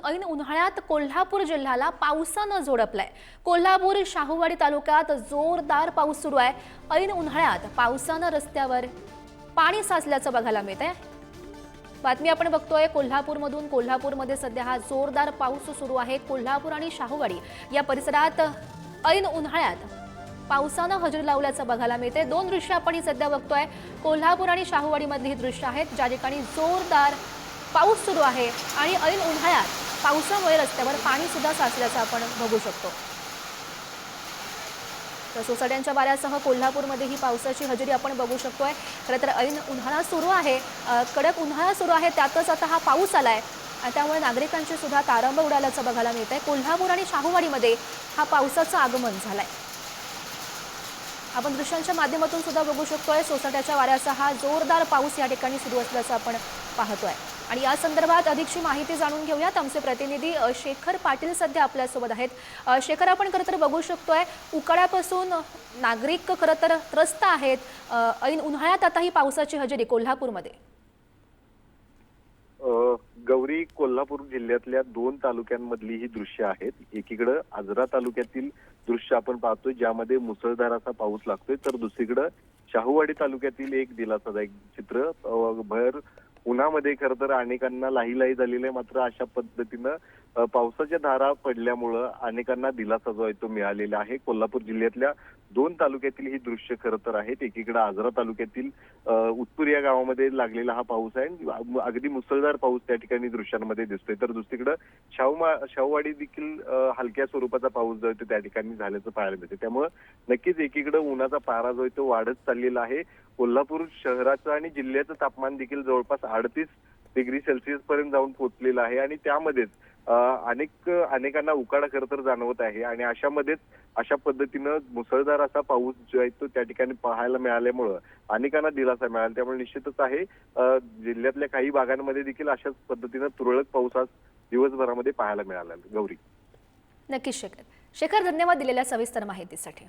ऐन उन्हाळ्यात कोल्हापूर जिल्ह्याला पावसानं झोडपलाय। कोल्हापूर शाहूवाडी तालुक्यात जोरदार पाऊस सुरू आहे। ऐन उन्हाळ्यात पावसानं रस्त्यावर पाणी साचल्याचं बघायला मिळतंय। बातमी आपण बघतोय कोल्हापूरमधून। कोल्हापूरमध्ये सध्या हा जोरदार पाऊस सुरू आहे। कोल्हापूर आणि शाहूवाडी या परिसरात ऐन उन्हाळ्यात पावसानं हजेरी लावल्याचं बघायला मिळते। दोन दृश्य आपण ही सध्या बघतोय। कोल्हापूर आणि शाहूवाडी मधली ही दृश्य आहेत ज्या ठिकाणी जोरदार पाऊस सुरू आहे आणि ऐन उन्हाळ्यात पावसामुळे रस्त्यावर पाणी सुद्धा साचल्याचं आपण बघू शकतो। तर सोसाट्यांच्या वाऱ्यासह कोल्हापूरमध्ये ही पावसाची हजेरी आपण बघू शकतोय। खरं तर ऐन उन्हाळा सुरू आहे, कडक उन्हाळा सुरू आहे, त्यातच आता हा पाऊस आलाय आणि त्यामुळे नागरिकांची सुद्धा तारंबळ उडाल्याचं बघायला मिळतंय। कोल्हापूर आणि शाहूवाडीमध्ये हा पावसाचं आगमन झालंय। आपण दृश्यांच्या माध्यमातून सुद्धा बघू शकतोय सोसाट्याच्या वाऱ्याचा हा जोरदार पाऊस या ठिकाणी सुरू असल्याचं आपण पाहतोय। आणि या संदर्भात अधिकची माहिती जाणून घेऊयात। आमचे प्रतिनिधी शेखर पाटील सध्या आपल्यासोबत आहेत। शेखर, आपण खरं तर बघू शकतोय उकाड्यापासून नागरिक खरं तर त्रस्त आहेत। ऐन उन्हाळ्यात आता ही पावसाची हजेरी कोल्हापूरमध्ये। गौरी, कोल्हापूर जिल्ह्यातल्या दोन तालुक्यांमधली ही दृश्य आहेत। एकीकडे आजरा तालुक्यातील दृश्य आपण पाहतोय ज्यामध्ये मुसळधार असा पाऊस लागतोय, तर दुसरीकडे शाहूवाडी तालुक्यातील एक दिलासादायक चित्र। भर उन्हामध्ये खरं तर अनेकांना लाहीलाही झालेलं आहे, मात्र अशा पद्धतीनं पावसाच्या धारा पडल्यामुळं अनेकांना दिलासा जो आहे तो मिळालेला आहे। कोल्हापूर जिल्ह्यातल्या दोन तालुक्यातील ही दृश्य खरं तर आहेत। एकीकडे आजरा तालुक्यातील उत्तूर या गावामध्ये लागलेला हा पाऊस आहे, अगदी मुसळधार पाऊस त्या ठिकाणी दृश्यांमध्ये दिसतोय, तर दुसरीकडे शाहूवाडी देखील हलक्या स्वरूपाचा पाऊस जो आहे तो त्या ठिकाणी झाल्याचं पाहायला मिळते। त्यामुळे नक्कीच एकीकडे उन्हाचा पारा जो आहे तो वाढत चाललेला आहे। कोल्हापूर शहराचं आणि जिल्ह्याचं तापमान देखील जवळपास 38 डिग्री सेल्सिअस पर्यंत जाऊन पोहोचलेलं आहे आणि त्यामध्येच अनेकांना उकाडा खरं तर जाणवत आहे। आणि अशा पद्धतीनं मुसळधार असा पाऊस जो आहे तो त्या ठिकाणी पाहायला मिळाल्यामुळं अनेकांना दिलासा मिळाला। त्यामुळे निश्चितच आहे जिल्ह्यातल्या काही भागांमध्ये देखील अशाच पद्धतीनं तुरळक पाऊस आज दिवसभरामध्ये पाहायला मिळाला। गौरी, नक्कीच शेखर, धन्यवाद दिलेल्या सविस्तर माहितीसाठी।